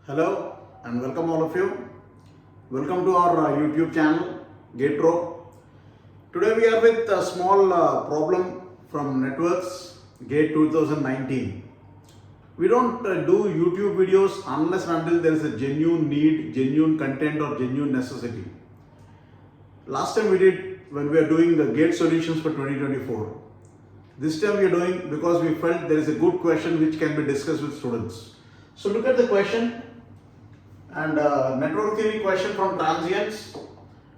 Hello and welcome all of you. Welcome to our YouTube channel GatePro. Today we are with a small problem from networks Gate 2019. We don't do YouTube videos unless and until there is a genuine need, genuine content or genuine necessity. Last time we did when we are doing the gate solutions for 2024. This time we are doing because we felt there is a good question which can be discussed with students. So look at the question. And network theory question from Transients,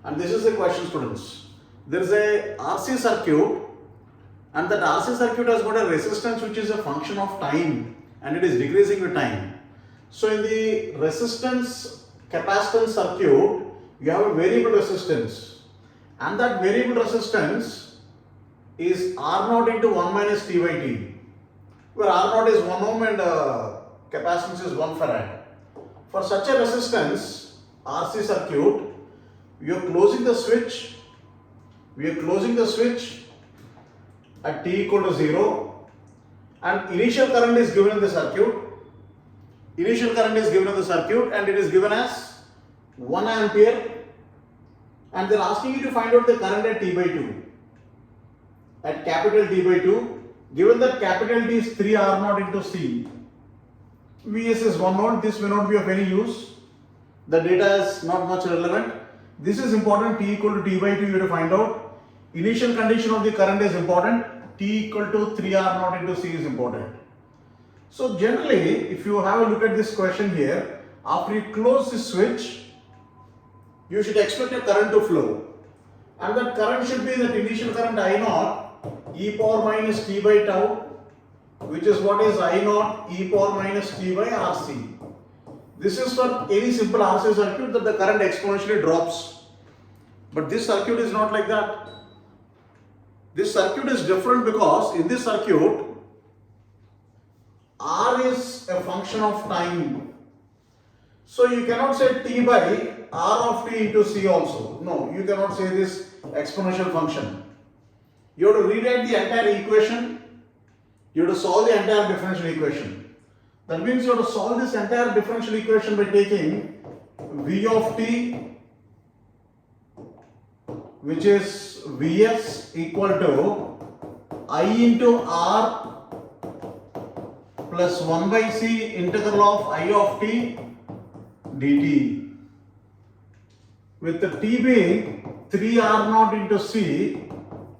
and this is the question, students. There is a RC circuit, and that RC circuit has got a resistance which is a function of time, and it is decreasing with time. So in the resistance capacitance circuit, you have a variable resistance, and that variable resistance is R0 into 1 minus T by T, where R0 is 1 ohm and capacitance is 1 farad. For such a resistance, RC circuit, we are closing the switch. At T equal to 0, and initial current is given in the circuit. And it is given as 1 ampere. And they are asking you to find out the current at T by 2. At capital T by 2, given that capital T is 3 R0 into C. Vs is 1 volt, this may not be of any use. The data is not much relevant. This is important, T equal to T by 2 you have to find out. Initial condition of the current is important. T equal to 3 R0 into C is important. So generally, if you have a look at this question here, after you close the switch, you should expect a current to flow. And that current should be that initial current I0 e power minus T by tau, which is what is I0 e power minus T by RC. This is for any simple RC circuit that the current exponentially drops. But this circuit is not like that. This circuit is different because in this circuit, R is a function of time. So you cannot say T by R of T into C also. No, you cannot say this exponential function. You have to rewrite the entire equation. You have to solve the entire differential equation. That means you have to solve this entire differential equation by taking V of t, which is Vs equal to I into R plus 1 by C integral of I of t dt, with the t being 3 R0 into C,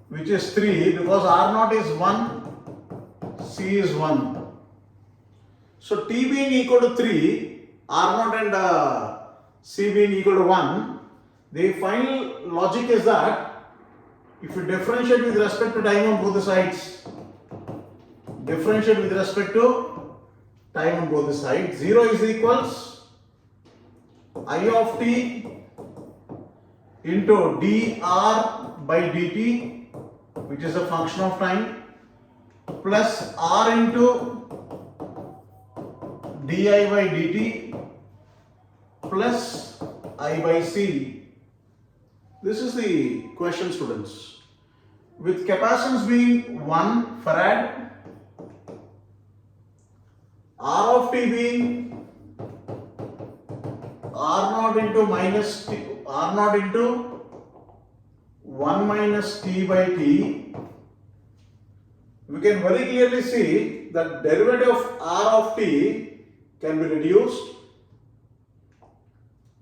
which is 3 because R0 is 1, C is 1. So T being equal to 3, R0 and C being equal to 1, the final logic is that if you differentiate with respect to time on both the sides, 0 is equals I of t into dr by dt, which is a function of time, plus R into di by dt plus I by C. This is the question, students. With capacitance being 1 farad, R of t being R0 into minus t, R0 into 1 minus T by T, we can very clearly see that derivative of R of t can be reduced.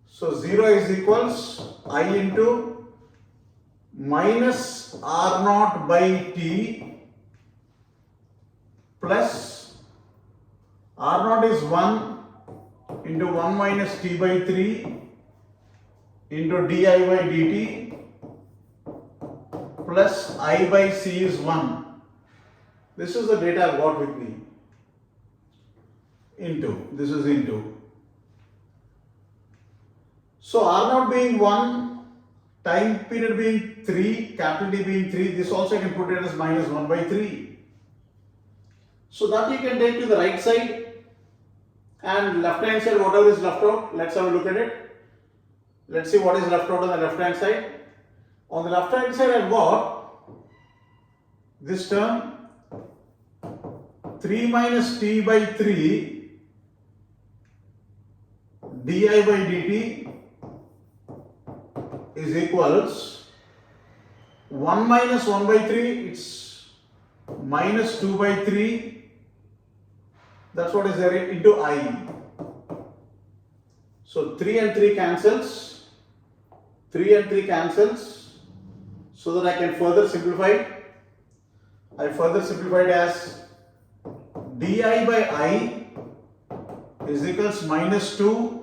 So 0 is equals I into minus R0 by t plus R0 is 1 into 1 minus T by 3 into di by dt plus I by C is 1. This is the data I've got with me. This is into. So R0 being 1, time period being 3, capital T being 3, this also I can put it as minus 1 by 3. So that you can take to the right side, and left hand side, whatever is left out, let's have a look at it. Let's see what is left out on the left hand side. On the left hand side, I've got this term 3 minus T by 3 di by dt is equals 1 minus 1 by 3, it's minus 2 by 3, that's what is there, into I. So 3 and 3 cancels, 3 and 3 cancels, so that I can further simplify it. I further simplified as di by I is equals minus 2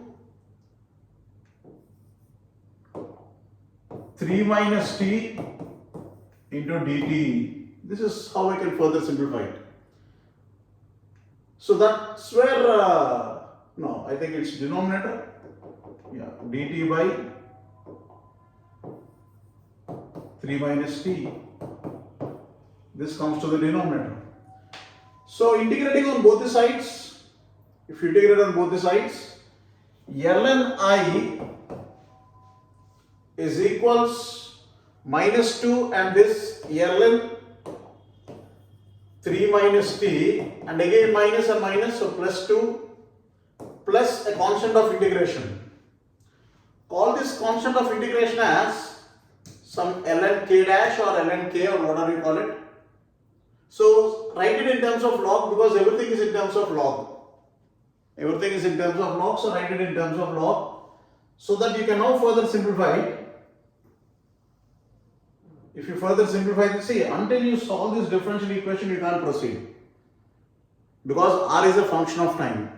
3 minus t into dt. This is how I can further simplify it. So that's where, no, I think it's denominator. Yeah, dt by 3 minus t. This comes to the denominator. So integrating on both the sides, if you integrate on both the sides, ln I is equals minus 2 and this ln 3 minus t, and again minus and minus, so plus 2 plus a constant of integration. Call this constant of integration as some ln k dash or ln k or whatever you call it. So write it in terms of log, because everything is in terms of log. Everything is in terms of log, so write it in terms of log, so that you can now further simplify it. If you further simplify this, see, until you solve this differential equation, you can't proceed, because r is a function of time.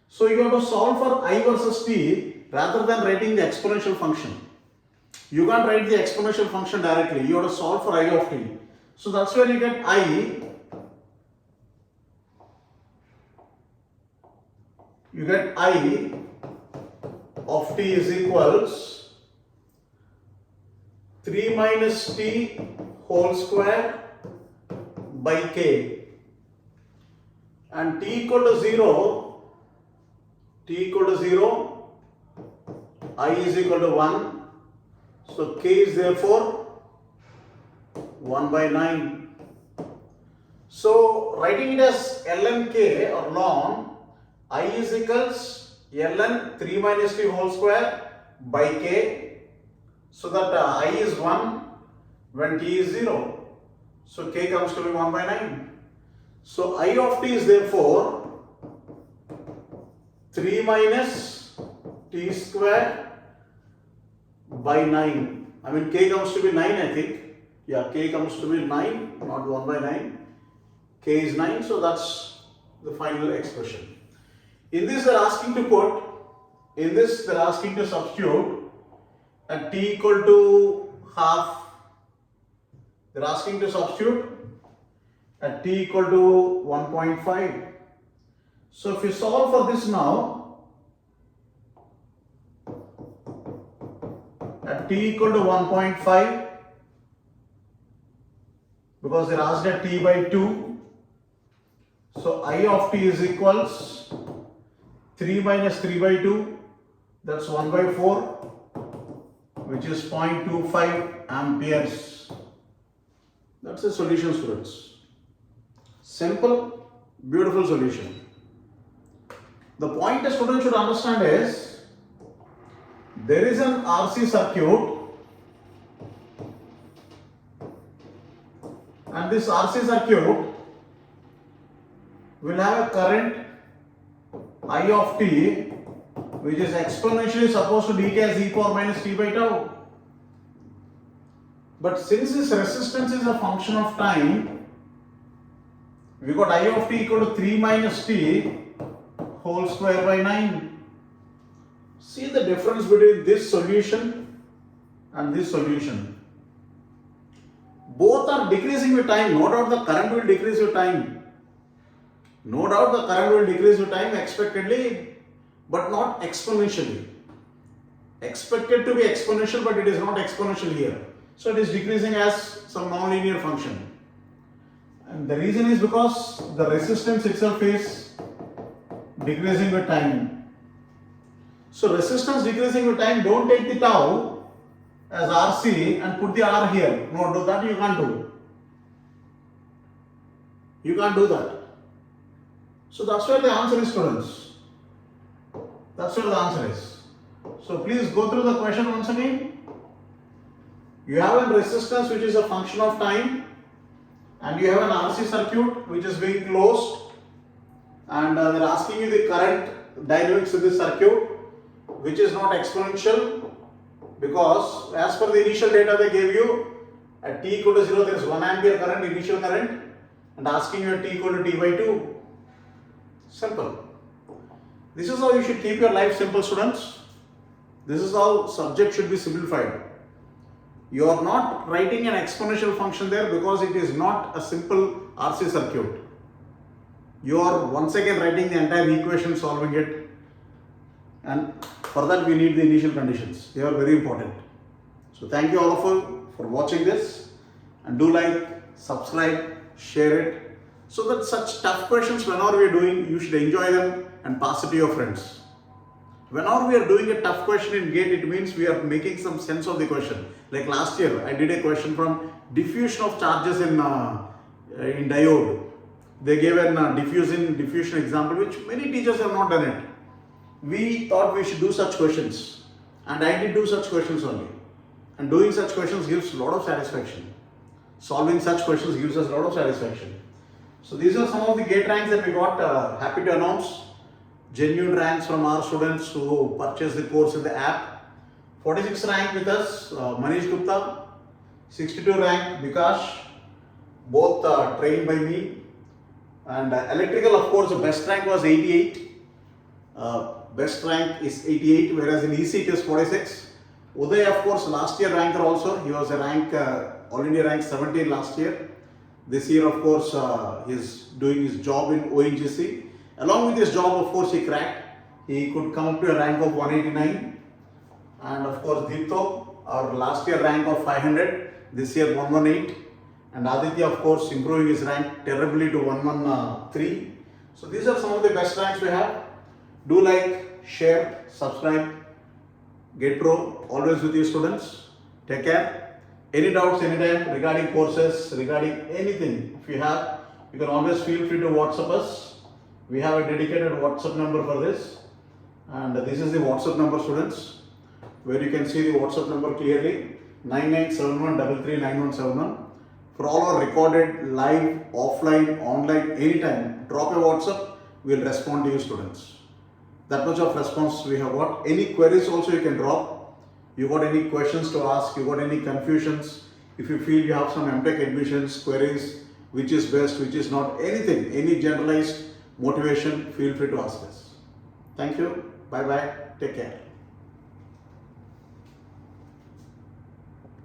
So you have to solve for I versus t rather than writing the exponential function. You can't write the exponential function directly, you have to solve for I of t. So that's where you get I, of t is equals 3 minus t whole square by k, and t equal to 0, I is equal to 1, so k is therefore 1 by 9. So writing it as ln k or ln I is equals ln 3 minus t whole square by k, so that I is 1 when t is 0. So k comes to be 1 by 9. So I of t is therefore 3 minus t square by 9. I mean k comes to be 9, I think. Yeah, k comes to be 9, not 1 by 9. K is 9, so that's the final expression. In this they're asking to substitute at t equal to half. They're asking to substitute at t equal to 1.5. So if you solve for this now, at t equal to 1.5, because they're asked at t by 2, so I of t is equals 3 minus 3 by 2, that's 1 by 4, which is 0.25 amperes. That's a solution, students. Simple, beautiful solution. The point a student should understand is, there is an RC circuit, and this RC circuit will have a current I of t, which is exponentially supposed to decay as e power minus t by tau. But since this resistance is a function of time, we got I of t equal to 3 minus t whole square by 9. See the difference between this solution and this solution. Both are decreasing with time. No doubt the current will decrease with time. No doubt the current will decrease with time expectedly, but not exponentially. Expected to be exponential, but it is not exponential here. So it is decreasing as some nonlinear function. And the reason is because the resistance itself is decreasing with time. So resistance decreasing with time, don't take the tau as RC and put the R here. No, that you can't do. You can't do that. So that's where the answer is, students. That's what the answer is. So please go through the question once again. You have a resistance which is a function of time, and you have an RC circuit which is being closed, and they're asking you the current dynamics of this circuit, which is not exponential, because as per the initial data they gave you, at t equal to 0 there is 1 ampere current, initial current, and asking you at t equal to t by 2. Simple. This is how you should keep your life simple, students. This is how subject should be simplified. You are not writing an exponential function there because it is not a simple RC circuit. You are once again writing the entire equation, solving it, and for that we need the initial conditions. They are very important. So thank you all of you for watching this, and do like, subscribe, share it, so that such tough questions whenever we are doing, you should enjoy them and pass it to your friends. Whenever we are doing a tough question in GATE, it means we are making some sense of the question. Like last year, I did a question from diffusion of charges in diode. They gave a diffusion example, which many teachers have not done it. We thought we should do such questions, and I did do such questions only. And doing such questions gives a lot of satisfaction. Solving such questions gives us a lot of satisfaction. So these are some of the GATE ranks that we got. Happy to announce genuine ranks from our students who purchased the course in the app. 46 rank with us, Manish Gupta. 62 rank, Vikash. Both trained by me. And electrical, of course, the best rank was 88. Best rank is 88, whereas in EC it is 46. Uday, of course, last year ranker also. He was a rank, All India rank 17 last year. This year, of course, he is doing his job in ONGC. Along with his job, of course, he cracked. He could come up to a rank of 189. And of course, Deepto, our last year rank of 500, this year 118. And Aditya, of course, improving his rank terribly to 113. So these are some of the best ranks we have. Do like, share, subscribe. GatePro, always with you students. Take care. Any doubts anytime regarding courses, regarding anything, if you have, you can always feel free to WhatsApp us. We have a dedicated WhatsApp number for this. And this is the WhatsApp number, students, where you can see the WhatsApp number clearly. 9971339171. For all our recorded, live, offline, online, anytime, drop a WhatsApp, we will respond to you, students. That much of response we have got. Any queries also you can drop. You got any questions to ask, you got any confusions, if you feel you have some MTech admissions, queries, which is best, which is not, anything, any generalized motivation, feel free to ask us. Thank you. Bye bye. Take care.